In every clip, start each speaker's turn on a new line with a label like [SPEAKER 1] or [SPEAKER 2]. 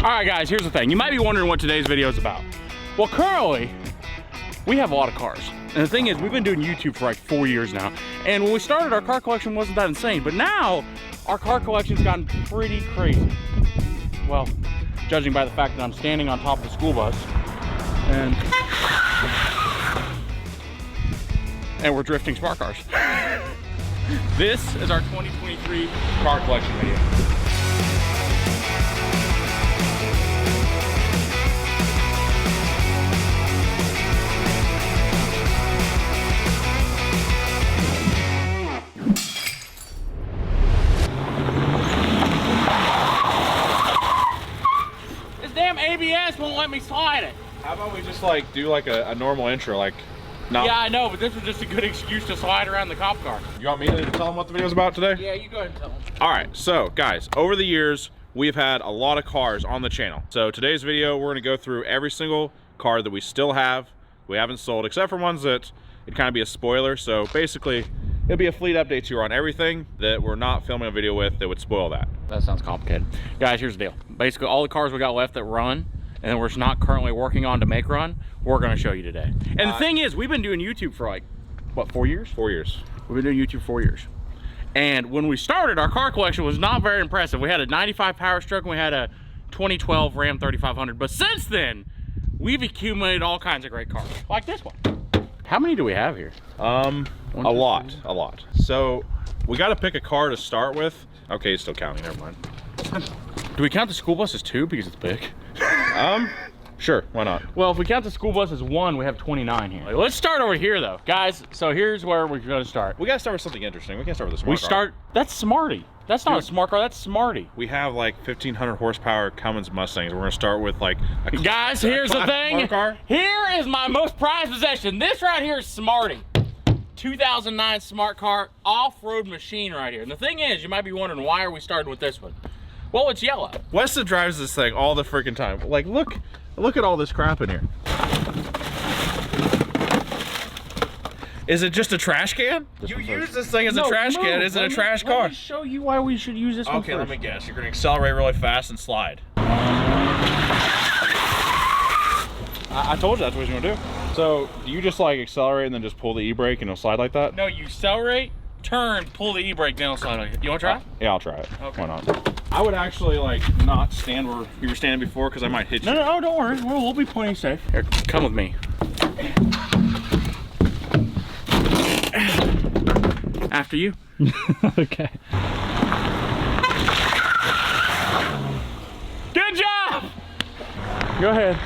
[SPEAKER 1] All right, guys, here's the thing. You might be wondering what today's video is about. Well, currently, we have a lot of cars. And the thing is, we've been doing YouTube for like 4 years now. And when we started, our car collection wasn't that insane. But now, our car collection's gotten pretty crazy. Well, judging by the fact that I'm standing on top of the school bus. And we're drifting smart cars. This is our 2023 car collection video. This damn ABS won't let me slide it.
[SPEAKER 2] How about we just like do like a normal intro, like no.
[SPEAKER 1] Yeah, I know, but this was just a good excuse to slide around the cop car.
[SPEAKER 2] You want me to tell them what the video's about today?
[SPEAKER 1] Yeah, you go ahead and tell them.
[SPEAKER 2] All right, so guys, over the years, we've had a lot of cars on the channel. So today's video, we're gonna go through every single car that we still have, we haven't sold, except for ones that it'd kind of be a spoiler. So basically, it'll be a fleet update tour on everything that we're not filming a video with that would spoil that.
[SPEAKER 1] That sounds complicated. Guys, here's the deal. Basically, all the cars we got left that run, and then we're just not currently working on to make run, we're gonna show you today. And the thing is, we've been doing YouTube for like, what, 4 years?
[SPEAKER 2] 4 years.
[SPEAKER 1] We've been doing YouTube 4 years. And when we started, our car collection was not very impressive. We had a 95 Power Stroke and we had a 2012 Ram 3500. But since then, we've accumulated all kinds of great cars, like this one. How many do we have here?
[SPEAKER 2] A lot. So we got to pick a car to start with. Okay, it's still counting, never mind.
[SPEAKER 1] Do we count the school bus as 2 because it's big?
[SPEAKER 2] Sure, why not?
[SPEAKER 1] Well, if we count the school bus as 1, we have 29 here. Let's start over here though. Guys, so here's where we're gonna start.
[SPEAKER 2] We gotta start with something interesting. We can't start with a smart car.
[SPEAKER 1] That's Smarty. That's not a smart car, that's Smarty.
[SPEAKER 2] We have like 1,500 horsepower Cummins Mustangs. We're gonna start with like a
[SPEAKER 1] Guys, here's the thing.
[SPEAKER 2] Car.
[SPEAKER 1] Here is my most prized possession. This right here is Smarty. 2009 smart car, off-road machine right here. And the thing is, you might be wondering, why are we starting with this one? Well, it's yellow.
[SPEAKER 2] Weston drives this thing all the freaking time. Like, look at all this crap in here. Is it just a trash can? You use this thing as a trash can. Is it a trash car?
[SPEAKER 1] Let me show you why we should use this one first.
[SPEAKER 2] Okay, let me guess. You're gonna accelerate really fast and slide. I told you that's what you're gonna do. So, do you just like accelerate and then just pull the e-brake and it'll slide like that?
[SPEAKER 1] No, you accelerate, turn, pull the e-brake, then it'll slide like that. You wanna try?
[SPEAKER 2] Yeah, I'll try it.
[SPEAKER 1] Okay.
[SPEAKER 2] Why not? I would actually like not stand where you were standing before because I might hit you.
[SPEAKER 1] No, don't worry. We'll be plenty safe. Here, come with me. After you.
[SPEAKER 3] Okay.
[SPEAKER 1] Good job! Go ahead.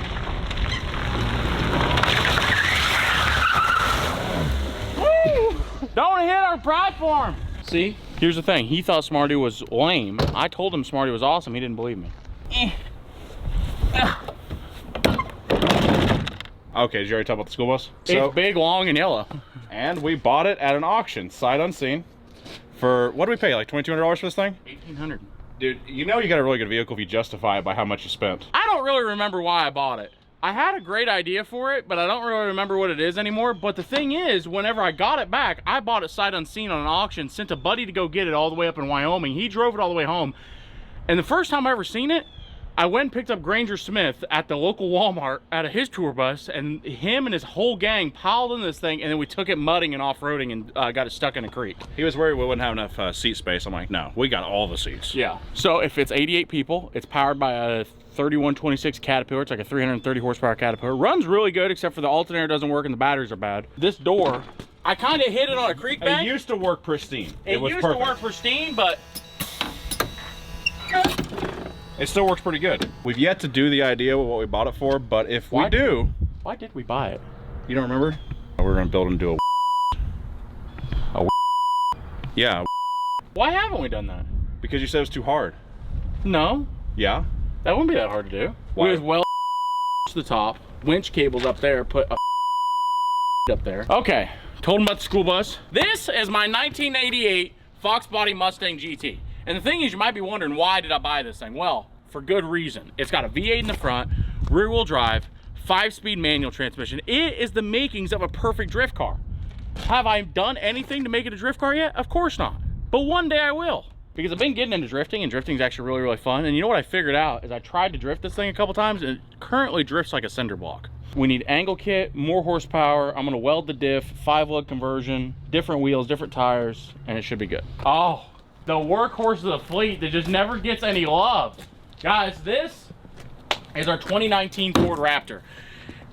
[SPEAKER 1] Woo! Don't hit our platform! See? Here's the thing. He thought Smarty was lame. I told him Smarty was awesome. He didn't believe me.
[SPEAKER 2] Okay, did you already talk about the school bus?
[SPEAKER 1] It's big, long, and yellow.
[SPEAKER 2] And we bought it at an auction, sight unseen. For, what did we pay, like $2,200 for this thing?
[SPEAKER 1] $1,800.
[SPEAKER 2] Dude, you know you got a really good vehicle if you justify it by how much you spent.
[SPEAKER 1] I don't really remember why I bought it. I had a great idea for it, but I don't really remember what it is anymore. But the thing is, whenever I got it back, I bought it sight unseen on an auction, sent a buddy to go get it all the way up in Wyoming. He drove it all the way home. And the first time I ever seen it, I went and picked up Granger Smith at the local Walmart out of his tour bus, and him and his whole gang piled in this thing, and then we took it mudding and off-roading and got it stuck in a creek.
[SPEAKER 2] He was worried we wouldn't have enough seat space. I'm like, no, we got all the seats.
[SPEAKER 1] Yeah. So if it's 88 people, it's powered by a 3126 Caterpillar. It's like a 330 horsepower Caterpillar. Runs really good, except for the alternator doesn't work and the batteries are bad. This door, I kind of hit it on a creek bank.
[SPEAKER 2] It used to work pristine.
[SPEAKER 1] It was used perfect. To work pristine, but
[SPEAKER 2] it still works pretty good. We've yet to do the idea of what we bought it for, but if we do...
[SPEAKER 1] Why did we buy it?
[SPEAKER 2] You don't remember? We're gonna build into a yeah.
[SPEAKER 1] Why haven't we done that?
[SPEAKER 2] Because you said it was too hard.
[SPEAKER 1] No.
[SPEAKER 2] Yeah?
[SPEAKER 1] That wouldn't be that hard to do.
[SPEAKER 2] Why?
[SPEAKER 1] We was well to the top, winch cables up there, put a up there. Okay, told him about the school bus. This is my 1988 Fox Body Mustang GT. And the thing is, you might be wondering, why did I buy this thing? Well, for good reason. It's got a V8 in the front, rear wheel drive, 5-speed manual transmission. It is the makings of a perfect drift car. Have I done anything to make it a drift car yet? Of course not. But one day I will. because I've been getting into drifting, and drifting is actually really, really fun. And you know what I figured out is I tried to drift this thing a couple times, and it currently drifts like a cinder block. We need angle kit, more horsepower. I'm gonna weld the diff, 5-lug conversion, different wheels, different tires, and it should be good. Oh, the workhorse of the fleet that just never gets any love. Guys, this is our 2019 Ford Raptor.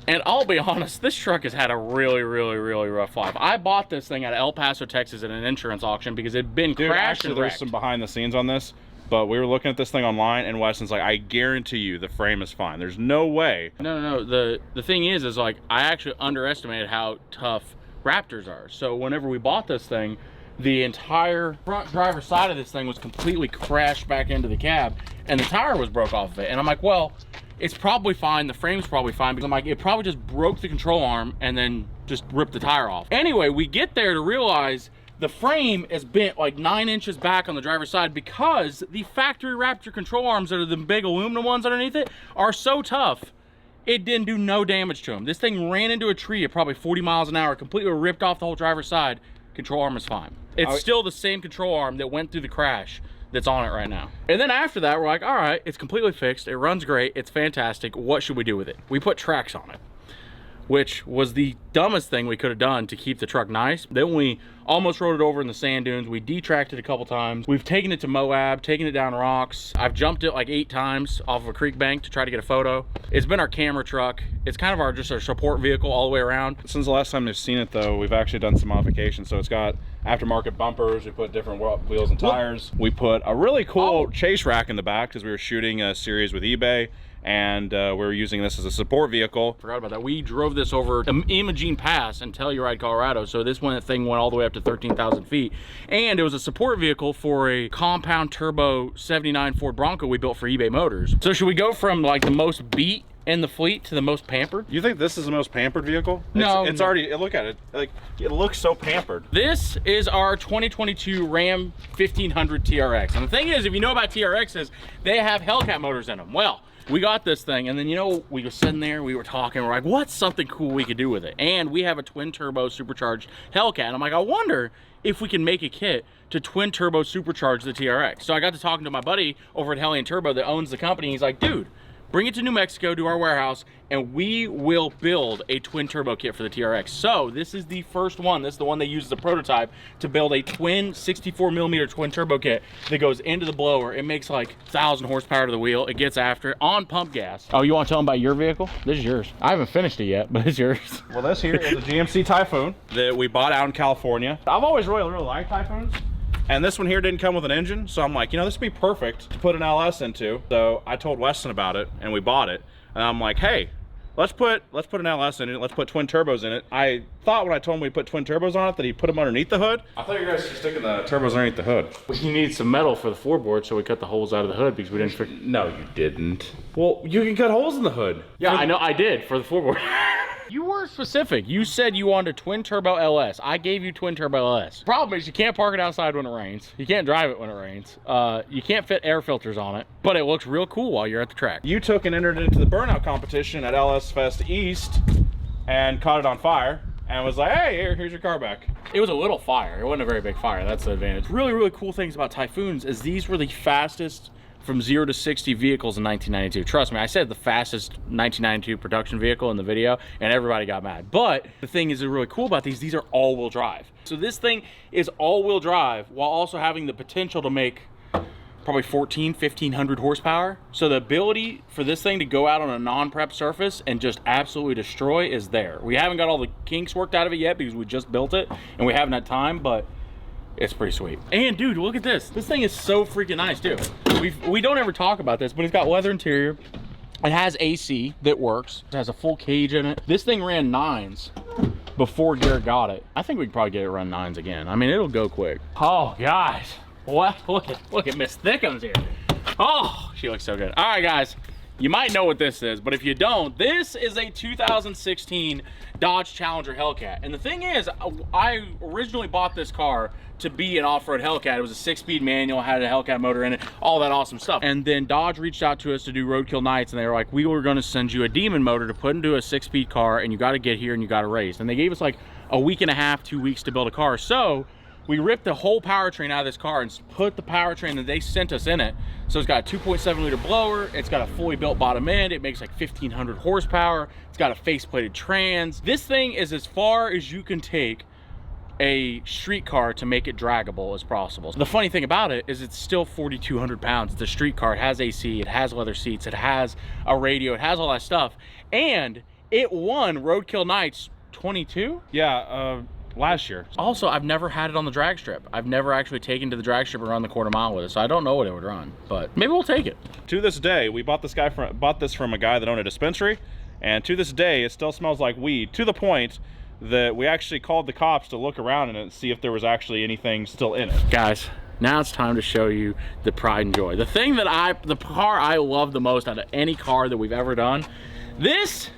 [SPEAKER 1] And I'll be honest, this truck has had a really, really, really rough life. I bought this thing at El Paso, Texas at an insurance auction because it'd been crashed
[SPEAKER 2] actually,
[SPEAKER 1] and
[SPEAKER 2] there's
[SPEAKER 1] wrecked.
[SPEAKER 2] some behind the scenes on this, but we were looking at this thing online, and Weston's like, I guarantee you the frame is fine. There's no way.
[SPEAKER 1] No. The thing is like, I actually underestimated how tough Raptors are. So whenever we bought this thing, the entire front driver's side of this thing was completely crashed back into the cab, and the tire was broke off of it. And I'm like, well, it's probably fine. The frame's probably fine, because I'm like, it probably just broke the control arm and then just ripped the tire off. Anyway, we get there to realize the frame is bent like 9 inches back on the driver's side because the factory Raptor control arms that are the big aluminum ones underneath it are so tough, it didn't do no damage to them. This thing ran into a tree at probably 40 miles an hour, completely ripped off the whole driver's side. Control arm is fine. It's still the same control arm that went through the crash that's on it right now. And then after that, we're like, all right, it's completely fixed. It runs great. It's fantastic. What should we do with it? We put tracks on it, which was the dumbest thing we could have done to keep the truck nice. Then we almost rode it over in the sand dunes. We detracked it a couple times. We've taken it to Moab, taken it down rocks. I've jumped it like 8 times off of a creek bank to try to get a photo. It's been our camera truck. It's kind of just our support vehicle all the way around.
[SPEAKER 2] Since the last time you've seen it though, we've actually done some modifications. So it's got aftermarket bumpers, we put different wheels and tires. We put a really cool chase rack in the back because we were shooting a series with eBay, and we were using this as a support vehicle.
[SPEAKER 1] Forgot about that. We drove this over Imogene Pass in Telluride, Colorado. So this thing went all the way up to 13,000 feet. And it was a support vehicle for a compound turbo 79 Ford Bronco we built for eBay Motors. So should we go from like the most beat in the fleet to the most pampered?
[SPEAKER 2] You think this is the most pampered vehicle?
[SPEAKER 1] No.
[SPEAKER 2] It's already, look at it. Like, it looks so pampered.
[SPEAKER 1] This is our 2022 Ram 1500 TRX. And the thing is, if you know about TRXs, they have Hellcat motors in them. Well, we got this thing, and then, you know, we were sitting there, we were talking, we're like, what's something cool we could do with it? And we have a twin turbo supercharged Hellcat. And I'm like, I wonder if we can make a kit to twin turbo supercharge the TRX. So I got to talking to my buddy over at Hellion Turbo that owns the company. He's like, dude, bring it to New Mexico, to our warehouse, and we will build a twin turbo kit for the TRX. So this is the first one. This is the one they use as a prototype to build a twin 64mm twin turbo kit that goes into the blower. It makes like 1,000 horsepower to the wheel. It gets after it on pump gas. Oh, you want to tell them about your vehicle? This is yours. I haven't finished it yet, but it's yours.
[SPEAKER 2] Well, this here is a GMC Typhoon that we bought out in California. I've always really liked Typhoons. And this one here didn't come with an engine, so I'm like, you know, this would be perfect to put an LS into. So I told Weston about it, and we bought it. And I'm like, hey, let's put an LS in it. Let's put twin turbos in it. I thought when I told him we put twin turbos on it that he put them underneath the hood. I thought you guys were sticking the turbos underneath the hood.
[SPEAKER 1] We need some metal for the floorboard, so we cut the holes out of the hood because we didn't.
[SPEAKER 2] No, you didn't. Well, you can cut holes in the hood.
[SPEAKER 1] Yeah, I know, I did for the floorboard. You were specific. You said you wanted a twin turbo LS. I gave you twin turbo LS. Problem is you can't park it outside when it rains. You can't drive it when it rains. You can't fit air filters on it, but it looks real cool while you're at the track.
[SPEAKER 2] You took and entered into the burnout competition at LS Fest East and caught it on fire and was like, hey, here's your car back.
[SPEAKER 1] It was a little fire. It wasn't a very big fire. That's the advantage. Really, really cool things about Typhoons is these were the fastest from 0 to 60 vehicles in 1992. Trust me, I said the fastest 1992 production vehicle in the video, and everybody got mad. But the thing is really cool about these are all-wheel drive. So this thing is all-wheel drive while also having the potential to make probably 1,500 horsepower. So the ability for this thing to go out on a non-prep surface and just absolutely destroy is there. We haven't got all the kinks worked out of it yet because we just built it and we haven't had time, but it's pretty sweet. And dude, look at this. This thing is so freaking nice too. We don't ever talk about this, but it's got leather interior. It has AC that works. It has a full cage in it. This thing ran 9s before Garrett got it. I think we could probably get it run 9s again. I mean, it'll go quick. Oh, guys. What? Look at Miss Thickums here. Oh, she looks so good. All right, guys. You might know what this is, but if you don't, this is a 2016 Dodge Challenger Hellcat. And the thing is, I originally bought this car to be an off-road Hellcat. It was a 6-speed manual, had a Hellcat motor in it, all that awesome stuff. And then Dodge reached out to us to do roadkill nights, and they were like, we were gonna send you a Demon motor to put into a 6-speed car, and you gotta get here and you gotta race. And they gave us like a week and a half, 2 weeks to build a car. So we ripped the whole powertrain out of this car and put the powertrain that they sent us in it. So it's got a 2.7 liter blower, it's got a fully built bottom end, it makes like 1500 horsepower, it's got a faceplated trans. This thing is as far as you can take a street car to make it draggable as possible. The funny thing about it is it's still 4,200 pounds. It's a street car, it has AC, it has leather seats, it has a radio, it has all that stuff. And it won Roadkill Nights 22?
[SPEAKER 2] Yeah, last year.
[SPEAKER 1] Also, I've never had it on the drag strip. I've never actually taken to the drag strip and run the quarter mile with it, so I don't know what it would run, but maybe we'll take it.
[SPEAKER 2] To this day, we bought this from a guy that owned a dispensary, and to this day, it still smells like weed, to the point that we actually called the cops to look around in it and see if there was actually anything still in it.
[SPEAKER 1] Guys, now it's time to show you the pride and joy. The thing that the car I love the most out of any car that we've ever done, this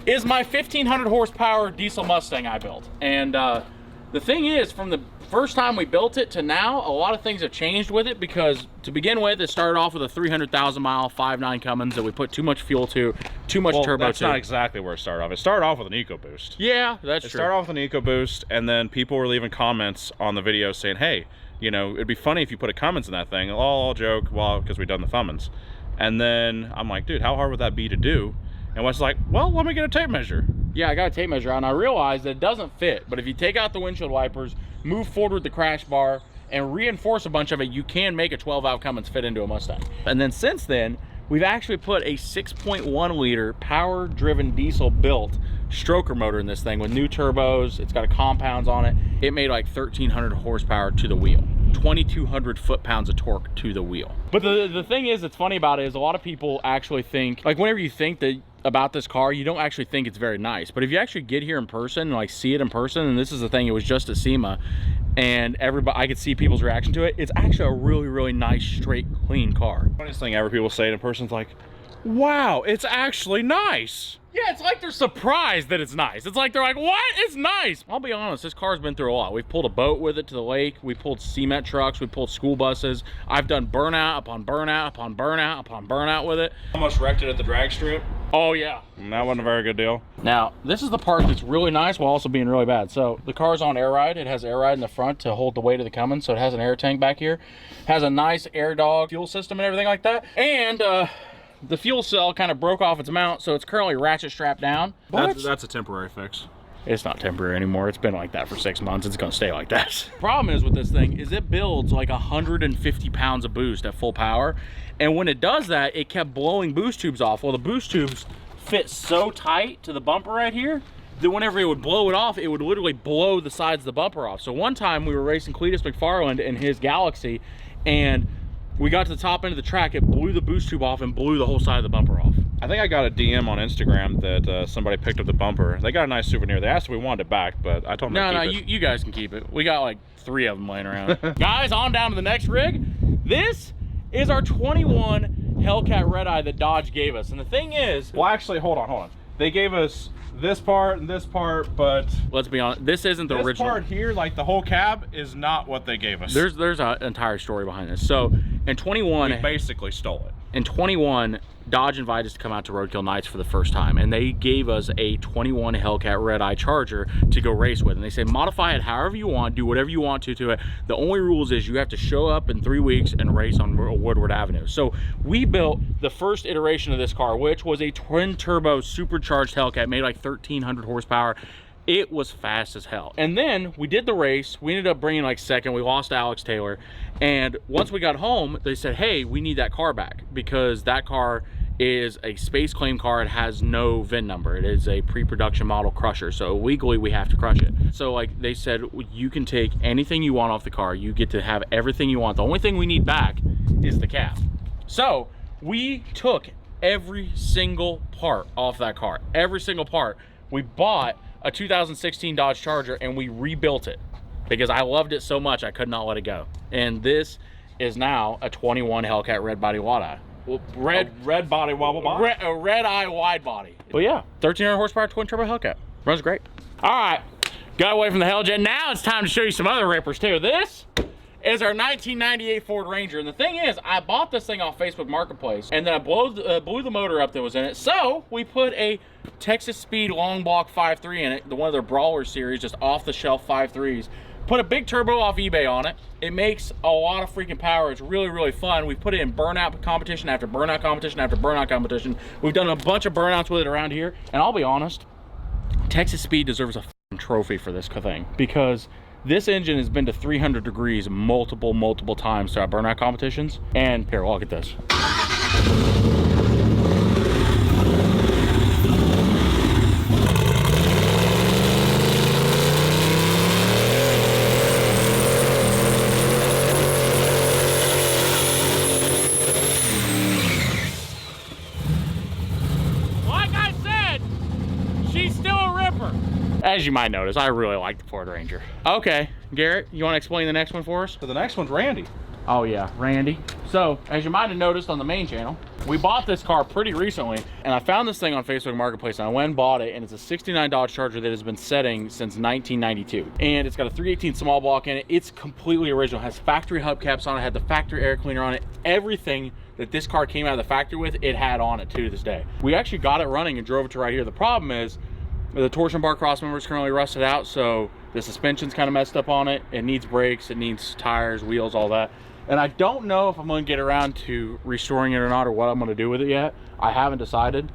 [SPEAKER 1] is my 1500 horsepower diesel Mustang I built. And the thing is, from the first time we built it to now, a lot of things have changed with it, because to begin with, it started off with a 300,000 mile 5.9 Cummins that we put too much fuel to, too much turbo to.
[SPEAKER 2] That's not exactly where it started off. It started off with an EcoBoost.
[SPEAKER 1] Yeah, that's true.
[SPEAKER 2] It started off with an EcoBoost, and then people were leaving comments on the video saying, hey, you know, it'd be funny if you put a Cummins in that thing. I'll joke, well, because we've done the Thummins. And then I'm like, dude, how hard would that be to do? And Wes like, well, let me get a tape measure.
[SPEAKER 1] Yeah, I got a tape measure out, and I realized that it doesn't fit. But if you take out the windshield wipers, move forward with the crash bar, and reinforce a bunch of it, you can make a 12-valve Cummins fit into a Mustang. And then since then, we've actually put a 6.1 liter power-driven diesel built stroker motor in this thing with new turbos. It's got a compounds on it. It made like 1,300 horsepower to the wheel, 2,200 foot-pounds of torque to the wheel. But the thing is, that's funny about it is a lot of people actually think, like, whenever you think that about this car, you don't actually think it's very nice. But if you actually get here in person and like see it in person, and this is the thing, it was just at SEMA, and everybody, I could see people's reaction to it, it's actually a really, really nice, straight, clean car.
[SPEAKER 2] Funniest thing ever, people say it in person, is like, wow, it's actually nice.
[SPEAKER 1] Yeah, it's like they're surprised that it's nice. It's like they're like, what? It's nice. I'll be honest, this car's been through a lot. We've pulled a boat with it to the lake. We pulled cement trucks. We pulled school buses. I've done burnout upon burnout upon burnout upon burnout with it.
[SPEAKER 2] Almost wrecked it at the drag strip.
[SPEAKER 1] Oh, yeah.
[SPEAKER 2] And that wasn't a very good deal.
[SPEAKER 1] Now, this is the part that's really nice while also being really bad. So the car's on air ride. It has air ride in the front to hold the weight of the Cummins. So it has an air tank back here. Has a nice air dog fuel system and everything like that. And the fuel cell kind of broke off its mount, so it's currently ratchet strapped down.
[SPEAKER 2] That's a temporary fix.
[SPEAKER 1] It's not temporary anymore. It's been like that for 6 months. It's gonna stay like that. Problem is with this thing is it builds like 150 pounds of boost at full power. And when it does that, it kept blowing boost tubes off. Well, the boost tubes fit so tight to the bumper right here that whenever it would blow it off, it would literally blow the sides of the bumper off. So one time we were racing Cletus McFarland in his Galaxy, and we got to the top end of the track, it blew the boost tube off and blew the whole side of the bumper off.
[SPEAKER 2] I think I got a DM on Instagram that somebody picked up the bumper. They got a nice souvenir. They asked if we wanted it back, but I told them to keep it.
[SPEAKER 1] You guys can keep it. We got like 3 of them laying around. Guys, on down to the next rig. This is our 21 Hellcat Red Eye that Dodge gave us. And the thing is...
[SPEAKER 2] Well, actually, hold on. They gave us this part and this part, but...
[SPEAKER 1] Let's be honest, this isn't the original.
[SPEAKER 2] This part here, like the whole cab, is not what they gave us.
[SPEAKER 1] There's an entire story behind this. So, in 21...
[SPEAKER 2] We basically stole it.
[SPEAKER 1] In 21, Dodge invited us to come out to Roadkill Nights for the first time, and they gave us a 21 Hellcat Red Eye Charger to go race with. And they said, modify it however you want, do whatever you want to it. The only rules is you have to show up in 3 weeks and race on Woodward Avenue. So we built the first iteration of this car, which was a twin turbo supercharged Hellcat, made like 1,300 horsepower. It was fast as hell. And then we did the race. We ended up bringing like second. We lost Alex Taylor. And once we got home, they said, hey, we need that car back, because that car is a space claim car. It has no VIN number. It is a pre-production model crusher. So legally we have to crush it. So like they said, you can take anything you want off the car. You get to have everything you want. The only thing we need back is the cab. So we took every single part off that car. Every single part. We bought a 2016 Dodge Charger and we rebuilt it because I loved it so much I could not let it go. And this is now a 21 Hellcat Red Body Wide Eye.
[SPEAKER 2] Red body wobble body?
[SPEAKER 1] A Red Eye wide body. But yeah, 1,300 horsepower twin turbo Hellcat. Runs great. All right, got away from the Helljet. Now it's time to show you some other rippers too. This is our 1998 Ford Ranger. And the thing is, I bought this thing off Facebook Marketplace, and then I blew the motor up that was in it. So we put a Texas Speed long block 5.3 in it, one of their Brawler series, just off the shelf 5.3s. Put a big turbo off eBay on it. It makes a lot of freaking power. It's really, really fun. We've put it in burnout competition after burnout competition after burnout competition. We've done a bunch of burnouts with it around here. And I'll be honest, Texas Speed deserves a trophy for this thing, because this engine has been to 300 degrees multiple times throughout burnout competitions. And here, look at this. As you might notice, I really like the Ford Ranger. Okay, Garrett, you want to explain the next one for us?
[SPEAKER 2] So the next one's Randy.
[SPEAKER 1] Oh yeah, Randy. So, as you might have noticed on the main channel, we bought this car pretty recently, and I found this thing on Facebook Marketplace, and I went and bought it, and it's a '69 Dodge Charger that has been setting since 1992. And it's got a 318 small block in it. It's completely original. It has factory hubcaps on it, had the factory air cleaner on it. Everything that this car came out of the factory with, it had on it to this day. We actually got it running and drove it to right here. The problem is, the torsion bar cross member is currently rusted out, so the suspension's kind of messed up on it. It needs brakes, it needs tires, wheels, all that. And I don't know if I'm going to get around to restoring it or not, or what I'm going to do with it yet. I haven't decided,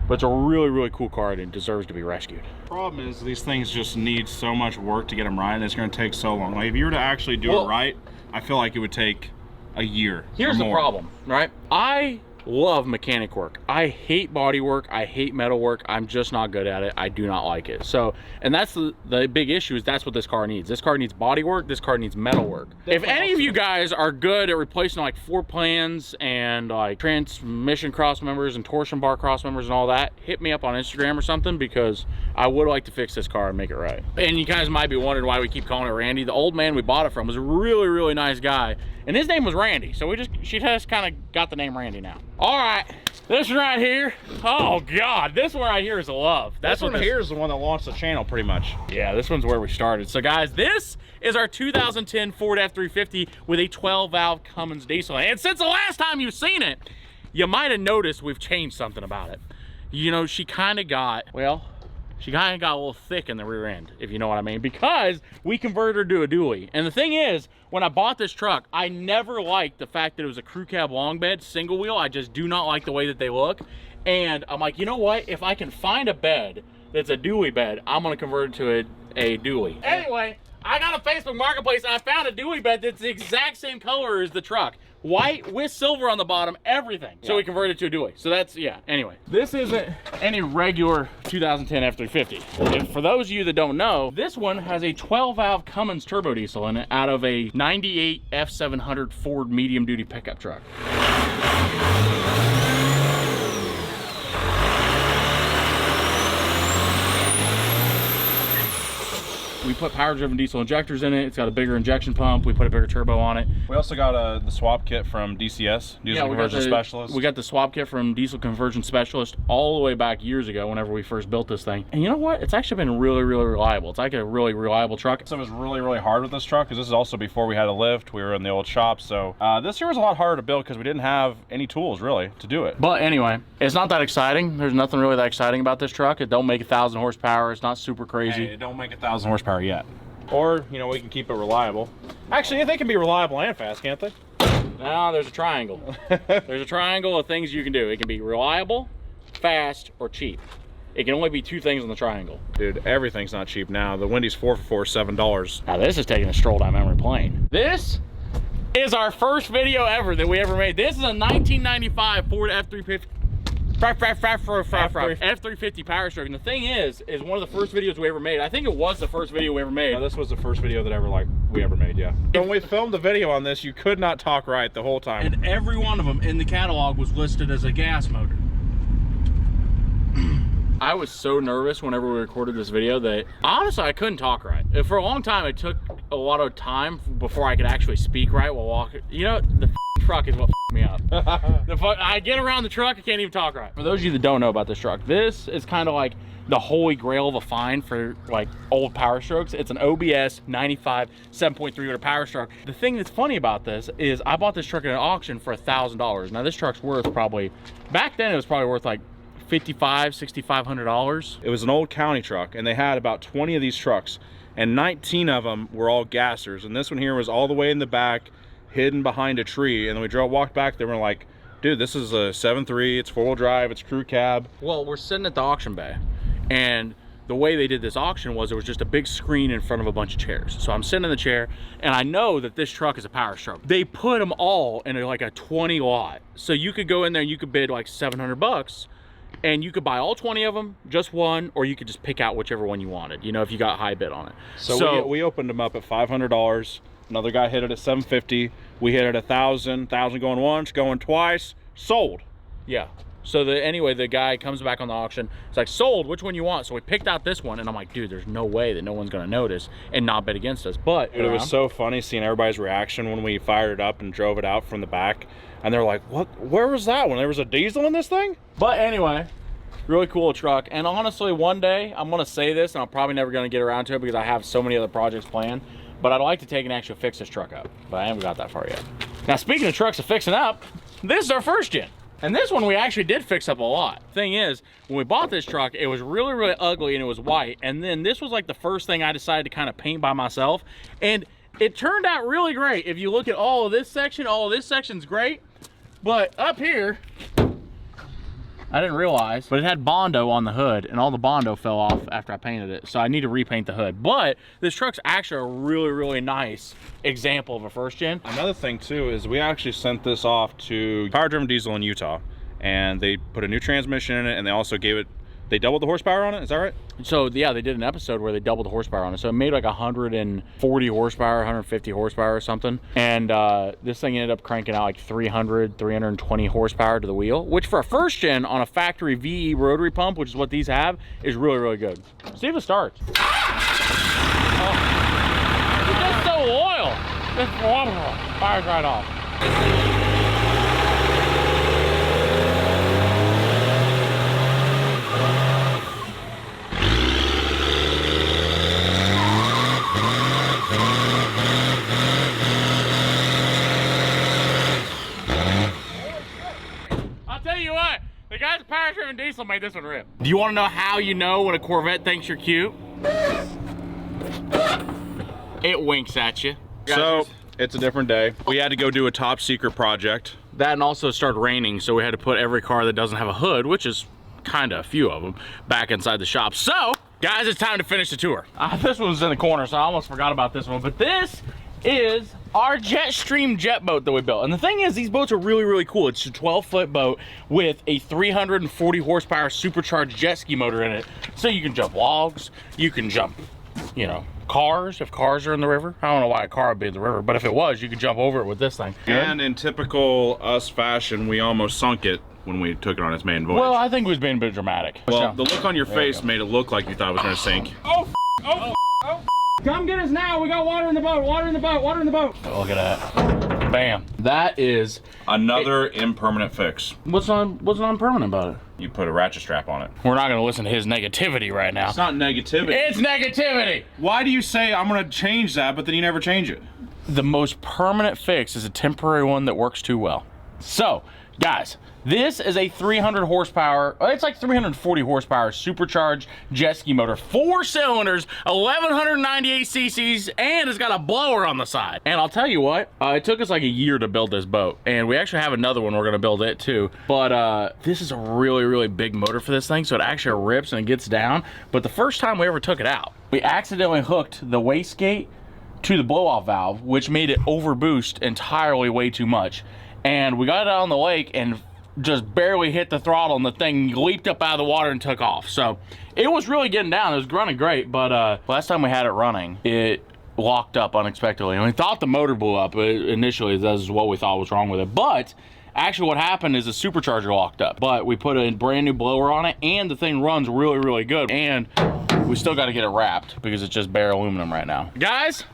[SPEAKER 1] but it's a really, really cool car and it deserves to be rescued.
[SPEAKER 2] The problem is these things just need so much work to get them right, and it's going to take so long. Like, if you were to actually do it right, I feel like it would take a year.
[SPEAKER 1] Here's the problem, right? I love mechanic work. I hate body work. I hate metal work. I'm just not good at it. I do not like it. So, and that's the big issue, is that's what this car needs. This car needs body work. This car needs metal work. If any of you guys are good at replacing like floor plans and like transmission cross members and torsion bar cross members and all that, hit me up on Instagram or something, because I would like to fix this car and make it right. And you guys might be wondering why we keep calling it Randy. The old man we bought it from was a really, really nice guy, and his name was Randy. So she just kind of got the name Randy now. All right, this right here, oh God, this one right here is a love.
[SPEAKER 2] This one here is the one that launched the channel pretty much.
[SPEAKER 1] Yeah, this one's where we started. So guys, this is our 2010 Ford F-350 with a 12-valve Cummins diesel. And since the last time you've seen it, you might have noticed we've changed something about it. You know, she kind of got, well, she kind of got a little thick in the rear end, if you know what I mean, because we converted her to a dually. And the thing is, when I bought this truck, I never liked the fact that it was a crew cab long bed, single wheel. I just do not like the way that they look. And I'm like, you know what? If I can find a bed that's a dually bed, I'm gonna convert it to a dually. Anyway, I got a Facebook Marketplace and I found a dually bed that's the exact same color as the truck. White with silver on the bottom, everything. So we converted to a dually. So that's, yeah, anyway. This isn't any regular 2010 F-350. And for those of you that don't know, this one has a 12-valve Cummins turbo diesel in it out of a 98 F700 Ford medium duty pickup truck. We put power-driven diesel injectors in it. It's got a bigger injection pump. We put a bigger turbo on it.
[SPEAKER 2] We also got the swap kit from DCS, Diesel Conversion Specialist.
[SPEAKER 1] We got the swap kit from Diesel Conversion Specialist all the way back years ago whenever we first built this thing. And you know what? It's actually been really, really reliable. It's like a really reliable truck.
[SPEAKER 2] So it was really, really hard with this truck, because this is also before we had a lift. We were in the old shop. So this here was a lot harder to build because we didn't have any tools, really, to do it.
[SPEAKER 1] But anyway, it's not that exciting. There's nothing really that exciting about this truck. It don't make 1,000 horsepower. It's not super crazy.
[SPEAKER 2] Hey, it don't make 1,000 horsepower yet. Or, you know, we can keep it reliable. Actually, they can be reliable and fast, can't they?
[SPEAKER 1] No, there's a triangle. There's a triangle of things you can do. It can be reliable, fast, or cheap. It can only be two things on the triangle.
[SPEAKER 2] Dude, everything's not cheap now. The Wendy's 4 for $4 is $7.
[SPEAKER 1] Now this is taking a stroll down memory lane. This is our first video ever that we ever made. This is a 1995 Ford F-350. F-350 Power Stroke. And the thing is one of the first videos we ever made. I think it was the first video we ever made.
[SPEAKER 2] No, this was the first video that we ever made, yeah. When we filmed the video on this, you could not talk right the whole time.
[SPEAKER 1] And every one of them in the catalog was listed as a gas motor. I was so nervous whenever we recorded this video that honestly I couldn't talk right. For a long time it took a lot of time before I could actually speak right while walking. You know, the truck is what me up. I get around the truck, I can't even talk right. For those of you that don't know about this truck, this is kind of like the holy grail of a find for like old Power Strokes. It's an OBS 95 7.3 liter Power Stroke. The thing that's funny about this is I bought this truck at an auction for $1,000. Now this truck's worth probably, back then it was probably worth like $6,500.
[SPEAKER 2] It was an old county truck, and they had about 20 of these trucks, and 19 of them were all gassers, and this one here was all the way in the back, hidden behind a tree. And then we walked back there, and we're like, dude, this is a 7.3, it's 4-wheel drive, it's crew cab.
[SPEAKER 1] Well, we're sitting at the auction bay, and the way they did this auction was there was just a big screen in front of a bunch of chairs. So I'm sitting in the chair, and I know that this truck is a power stroke. They put them all in like a 20 lot. So you could go in there and you could bid like 700 bucks, and you could buy all 20 of them, just one, or you could just pick out whichever one you wanted, you know, if you got high bid on it.
[SPEAKER 2] So we opened them up at $500. Another guy hit it at $750. We hit it at $1,000. $1,000 going once, going twice, sold.
[SPEAKER 1] Yeah. So anyway, the guy comes back on the auction. It's like, sold, which one you want? So we picked out this one, and I'm like, dude, there's no way that no one's gonna notice and not bid against us. But
[SPEAKER 2] dude, it was so funny seeing everybody's reaction when we fired it up and drove it out from the back. And they're like, what, where was that one? There was a diesel in this thing?
[SPEAKER 1] But anyway, really cool truck. And honestly, one day, I'm gonna say this, and I'm probably never gonna get around to it because I have so many other projects planned, but I'd like to take and actually fix this truck up. But I haven't got that far yet. Now, speaking of trucks of fixing up, this is our first gen. And this one we actually did fix up a lot. Thing is, when we bought this truck, it was really, really ugly and it was white. And then this was like the first thing I decided to kind of paint by myself. And it turned out really great. If you look at all of this section's great. But up here, I didn't realize, but it had Bondo on the hood, and all the Bondo fell off after I painted it. So I need to repaint the hood. But this truck's actually a really, really nice example of a first gen.
[SPEAKER 2] Another thing too is we actually sent this off to Power Driven Diesel in Utah, and they put a new transmission in it, and they also gave it, they doubled the horsepower on it, is that right?
[SPEAKER 1] So yeah, they did an episode where they doubled the horsepower on it. So it made like 140 horsepower, 150 horsepower or something. And this thing ended up cranking out like 320 horsepower to the wheel, which for a first gen on a factory VE rotary pump, which is what these have, is really, really good. See if it starts. Oh. It's just so loyal. Just fires right off. The guys at Power Driven Diesel made this one rip. Do you want to know how you know when a Corvette thinks you're cute? It winks at you.
[SPEAKER 2] So, it's a different day. We had to go do a top secret project.
[SPEAKER 1] That, and also it started raining, so we had to put every car that doesn't have a hood, which is kind of a few of them, back inside the shop. So, guys, it's time to finish the tour. This one's in the corner, so I almost forgot about this one, but this is our Jetstream jet boat that we built. And the thing is, these boats are really, really cool. It's a 12-foot boat with a 340 horsepower supercharged jet ski motor in it. So you can jump logs, you can jump, you know, cars, if cars are in the river. I don't know why a car would be in the river, but if it was, you could jump over it with this thing.
[SPEAKER 2] And in typical us fashion, we almost sunk it when we took it on its main voyage.
[SPEAKER 1] Well, I think it was being a bit dramatic.
[SPEAKER 2] Well, the look on your face made it look like you thought it was gonna sink.
[SPEAKER 1] Oh, oh, oh. Come get us now. We got water in the boat, water in the boat, water in the boat. Oh, look at that. Bam. That is
[SPEAKER 2] another impermanent fix.
[SPEAKER 1] What's non-permanent about it?
[SPEAKER 2] You put a ratchet strap on it.
[SPEAKER 1] We're not gonna listen to his negativity right now.
[SPEAKER 2] It's not negativity.
[SPEAKER 1] It's negativity.
[SPEAKER 2] Why do you say I'm gonna change that, but then you never change it?
[SPEAKER 1] The most permanent fix is a temporary one that works too well. So, guys, this is a 300 horsepower, it's like 340 horsepower supercharged jet ski motor, 4 cylinders, 1198 cc's, and it's got a blower on the side. And I'll tell you what, it took us like a year to build this boat, and we actually have another one we're gonna build it too. But this is a really, really big motor for this thing, so it actually rips and it gets down. But the first time we ever took it out, we accidentally hooked the wastegate to the blow-off valve, which made it overboost entirely way too much. And we got it out on the lake and just barely hit the throttle, and the thing leaped up out of the water and took off. So it was really getting down. It was running great, but last time we had it running, it locked up unexpectedly. And we thought the motor blew up. Initially, that is what we thought was wrong with it. But actually what happened is the supercharger locked up. But we put a brand new blower on it, and the thing runs really, really good. And we still got to get it wrapped because it's just bare aluminum right now. Guys,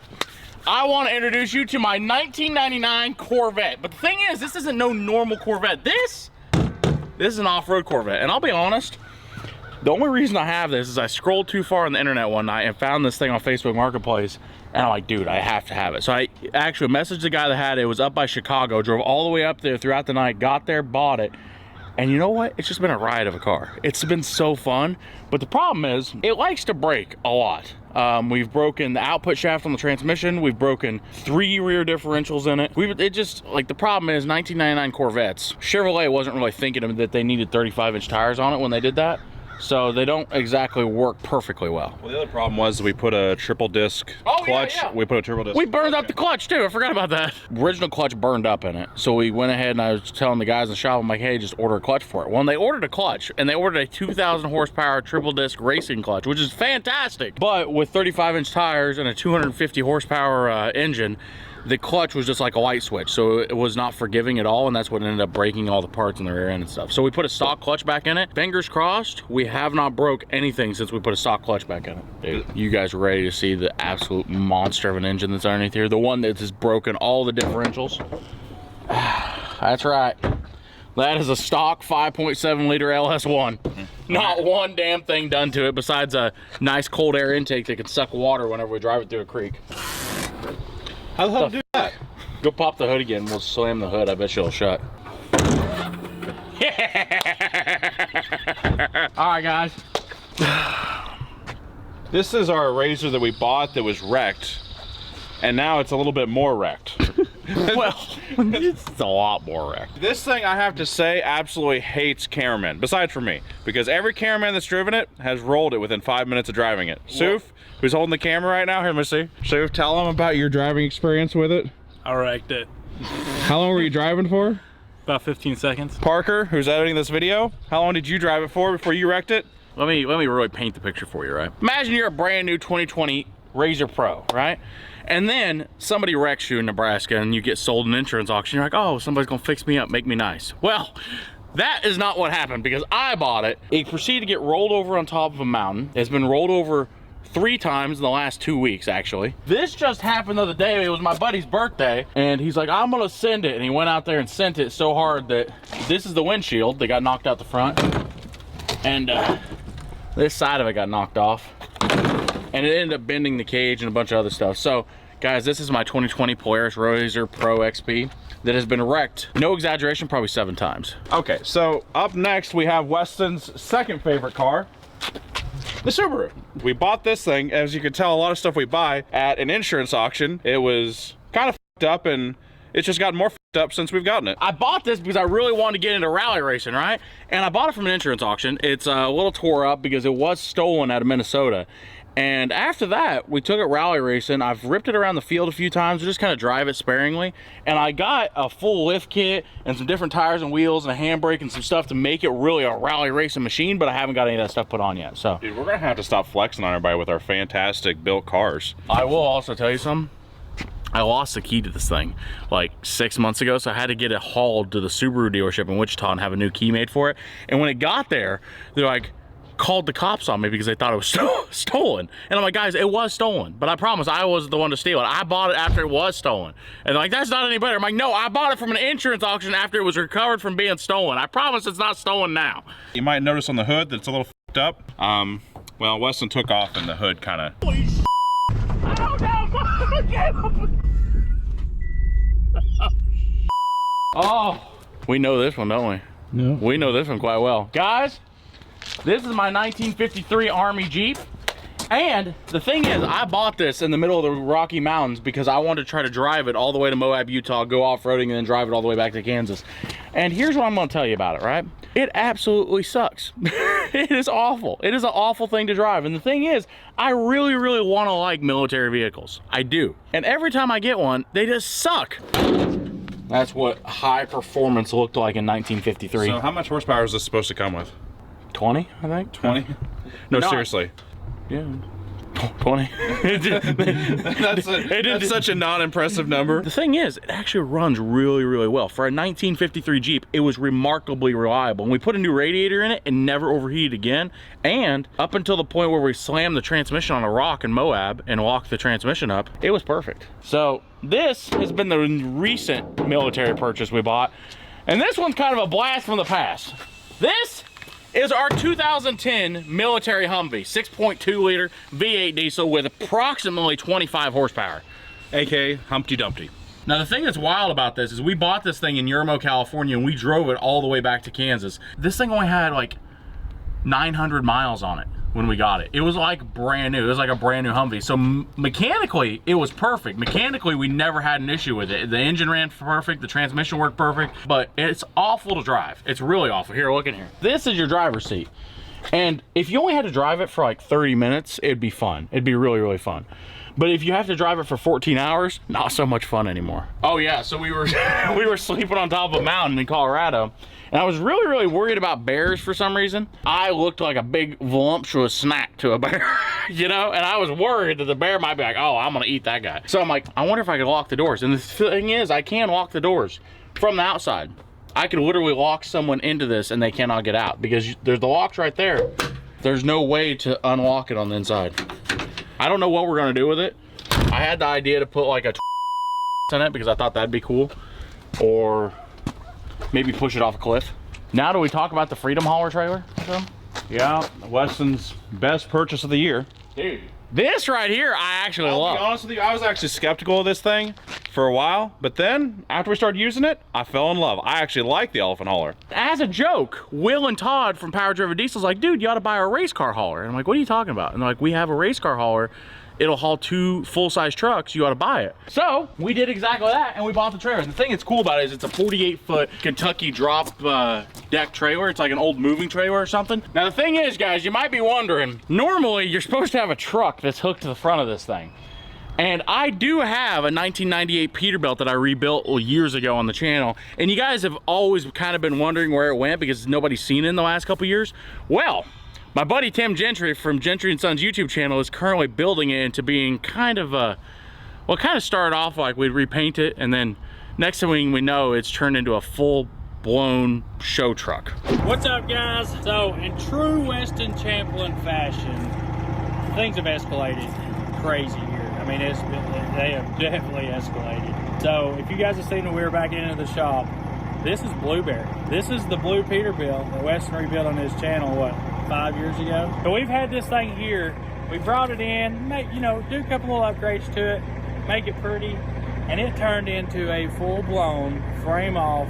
[SPEAKER 1] I want to introduce you to my 1999 Corvette. But the thing is, this isn't no normal Corvette. This is an off-road Corvette. And I'll be honest, the only reason I have this is I scrolled too far on the internet one night and found this thing on Facebook Marketplace. And I'm like, dude, I have to have it. So I actually messaged the guy that had it. It was up by Chicago, drove all the way up there throughout the night, got there, bought it. And you know what? It's just been a ride of a car. It's been so fun, but the problem is it likes to break a lot. We've broken the output shaft on the transmission. We've broken 3 rear differentials in it. It just, like, the problem is 1999 Corvettes, Chevrolet wasn't really thinking that they needed 35-inch tires on it when they did that. So they don't exactly work perfectly well.
[SPEAKER 2] Well, the other problem was we put a triple disc clutch.
[SPEAKER 1] Yeah.
[SPEAKER 2] We put a triple disc.
[SPEAKER 1] We burned up the clutch too. I forgot about that. Original clutch burned up in it. So we went ahead and I was telling the guys in the shop, I'm like, hey, just order a clutch for it. Well, and they ordered a clutch and they ordered a 2,000 horsepower triple disc racing clutch, which is fantastic. But with 35-inch tires and a 250 horsepower engine, the clutch was just like a light switch, so it was not forgiving at all, and that's what ended up breaking all the parts in the rear end and stuff. So we put a stock clutch back in it. Fingers crossed, we have not broke anything since we put a stock clutch back in it. Dude, you guys are ready to see the absolute monster of an engine that's underneath here? The one that has broken all the differentials. That's right. That is a stock 5.7 liter LS1. Not one damn thing done to it besides a nice cold air intake that can suck water whenever we drive it through a creek.
[SPEAKER 2] How the hell do that?
[SPEAKER 1] Go pop the hood again. We'll slam the hood. I bet you'll shut. All right, guys.
[SPEAKER 2] This is our Razor that we bought that was wrecked, and now it's a little bit more wrecked.
[SPEAKER 1] Well, it's a lot more wrecked.
[SPEAKER 2] This thing, I have to say, absolutely hates cameramen, besides for me, because every cameraman that's driven it has rolled it within 5 minutes of driving it. Suf, who's holding the camera right now, here, let me see. Suf, tell them about your driving experience with it.
[SPEAKER 3] I wrecked it.
[SPEAKER 2] How long were you driving for?
[SPEAKER 3] About 15 seconds.
[SPEAKER 2] Parker, who's editing this video, how long did you drive it for before you wrecked it?
[SPEAKER 1] Let me really paint the picture for you, right? Imagine you're a brand new 2020 Razor Pro, right? And then somebody wrecks you in Nebraska and you get sold an insurance auction. You're like, oh, somebody's gonna fix me up, make me nice. Well, that is not what happened because I bought it. It proceeded to get rolled over on top of a mountain. It's been rolled over 3 times in the last 2 weeks, actually. This just happened the other day. It was my buddy's birthday, and he's like, I'm gonna send it. And he went out there and sent it so hard that this is the windshield that got knocked out the front. And this side of it got knocked off. And it ended up bending the cage and a bunch of other stuff. So, guys, this is my 2020 Polaris Razor Pro XP that has been wrecked, no exaggeration, probably 7 times.
[SPEAKER 2] Okay, so up next we have Weston's second favorite car, the Subaru. We bought this thing, as you can tell, a lot of stuff we buy at an insurance auction. It was kind of fucked up, and it's just gotten more fucked up since we've gotten it.
[SPEAKER 1] I bought this because I really wanted to get into rally racing, right? And I bought it from an insurance auction. It's a little tore up because it was stolen out of Minnesota. And after that, we took it rally racing. I've ripped it around the field a few times to just kind of drive it sparingly. And I got a full lift kit and some different tires and wheels and a handbrake and some stuff to make it really a rally racing machine, but I haven't got any of that stuff put on yet. So,
[SPEAKER 2] dude, we're gonna have to stop flexing on everybody with our fantastic built cars.
[SPEAKER 1] I will also tell you something. I lost the key to this thing like 6 months ago, so I had to get it hauled to the Subaru dealership in Wichita and have a new key made for it. And when it got there, they're like, called the cops on me because they thought it was stolen. And I'm like, guys, it was stolen, but I promise I wasn't the one to steal it. I bought it after it was stolen. And they're like, that's not any better. I'm like, no, I bought it from an insurance auction after it was recovered from being stolen. I promise it's not stolen now.
[SPEAKER 2] You might notice on the hood that it's a little fucked up. Well, Weston took off and the hood kind of...
[SPEAKER 1] I don't know. Oh, we know this one, don't we?
[SPEAKER 3] No.
[SPEAKER 1] We know this one quite well. Guys, this is my 1953 Army Jeep. And the thing is, I bought this in the middle of the Rocky Mountains because I wanted to try to drive it all the way to Moab, Utah, go off-roading, and then drive it all the way back to Kansas. And here's what I'm gonna tell you about it, right? It absolutely sucks. It is awful. It is an awful thing to drive. And the thing is, I really, really wanna like military vehicles. I do. And every time I get one, they just suck. That's what high performance looked like in 1953.
[SPEAKER 2] So how much horsepower is this supposed to come with?
[SPEAKER 1] 20, I think.
[SPEAKER 2] 20? No, seriously.
[SPEAKER 1] Yeah. 20.
[SPEAKER 2] That's such a non-impressive number.
[SPEAKER 1] The thing is, it actually runs really, really well. For a 1953 Jeep, it was remarkably reliable. And we put a new radiator in it and never overheated again. And up until the point where we slammed the transmission on a rock in Moab and locked the transmission up, it was perfect. So this has been the recent military purchase we bought. And this one's kind of a blast from the past. This is our 2010 military Humvee, 6.2 liter V8 diesel with approximately 25 horsepower.
[SPEAKER 2] AKA Humpty Dumpty.
[SPEAKER 1] Now the thing that's wild about this is we bought this thing in Yermo, California, and we drove it all the way back to Kansas. This thing only had like 900 miles on it when we got it. It was like brand new. It was like a brand new Humvee. So mechanically, it was perfect. Mechanically, we never had an issue with it. The engine ran perfect, the transmission worked perfect, but it's awful to drive. It's really awful. Here, look in here. This is your driver's seat. And if you only had to drive it for like 30 minutes, it'd be fun. It'd be really, really fun. But if you have to drive it for 14 hours, not so much fun anymore. Oh yeah, so we were we were sleeping on top of a mountain in Colorado, and I was really, really worried about bears for some reason. I looked like a big voluptuous snack to a bear, you know, and I was worried that the bear might be like, oh, I'm gonna eat that guy. So I'm like, I wonder if I could lock the doors. And the thing is, I can lock the doors from the outside. I could literally lock someone into this and they cannot get out because there's the locks right there. There's no way to unlock it on the inside. I don't know what we're gonna do with it. I had the idea to put like a in it because I thought that'd be cool, or maybe push it off a cliff. Now do we talk about the Freedom Hauler trailer?
[SPEAKER 2] Yeah, Weston's best purchase of the year.
[SPEAKER 1] Dude, this right here I actually love.
[SPEAKER 2] I'll be honest with you, I was actually skeptical of this thing for a while, but then after we started using it, I fell in love. I actually like the elephant hauler.
[SPEAKER 1] As a joke, Will and Todd from Power Driven Diesel's like, dude, you ought to buy a race car hauler. And I'm like, what are you talking about? And they're like, we have a race car hauler. It'll haul 2 full-size trucks. You ought to buy it. So we did exactly that, and we bought the trailer. The thing that's cool about it is it's a 48-foot Kentucky drop deck trailer. It's like an old moving trailer or something. Now the thing is, guys, you might be wondering, normally you're supposed to have a truck that's hooked to the front of this thing. And I do have a 1998 Peterbilt that I rebuilt years ago on the channel. And you guys have always kind of been wondering where it went because nobody's seen it in the last couple years. Well, my buddy Tim Gentry from Gentry & Sons YouTube channel is currently building it into being kind of a, well, kind of started off like we'd repaint it, and then next thing we know, it's turned into a full-blown show truck.
[SPEAKER 3] What's up, guys? So, in true Weston Champlin fashion, things have escalated crazy here. I mean, they have definitely escalated. So, if you guys have seen when we were back into the shop, this is Blueberry. This is the blue Peterbilt that Weston rebuilt on his channel, what, 5 years ago? So we've had this thing here. We brought it in, do a couple little upgrades to it, make it pretty, and it turned into a full-blown frame-off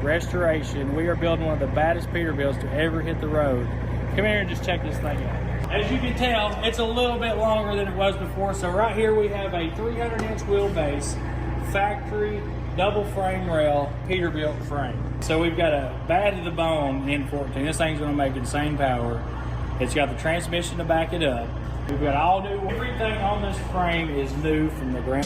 [SPEAKER 3] restoration. We are building one of the baddest Peterbilts to ever hit the road. Come here and just check this thing out. As you can tell, it's a little bit longer than it was before. So right here we have a 300-inch wheelbase, factory double frame rail Peterbilt frame. So we've got a bad to the bone N14. This thing's gonna make insane power. It's got the transmission to back it up. We've got all new, everything on this frame is new from the ground.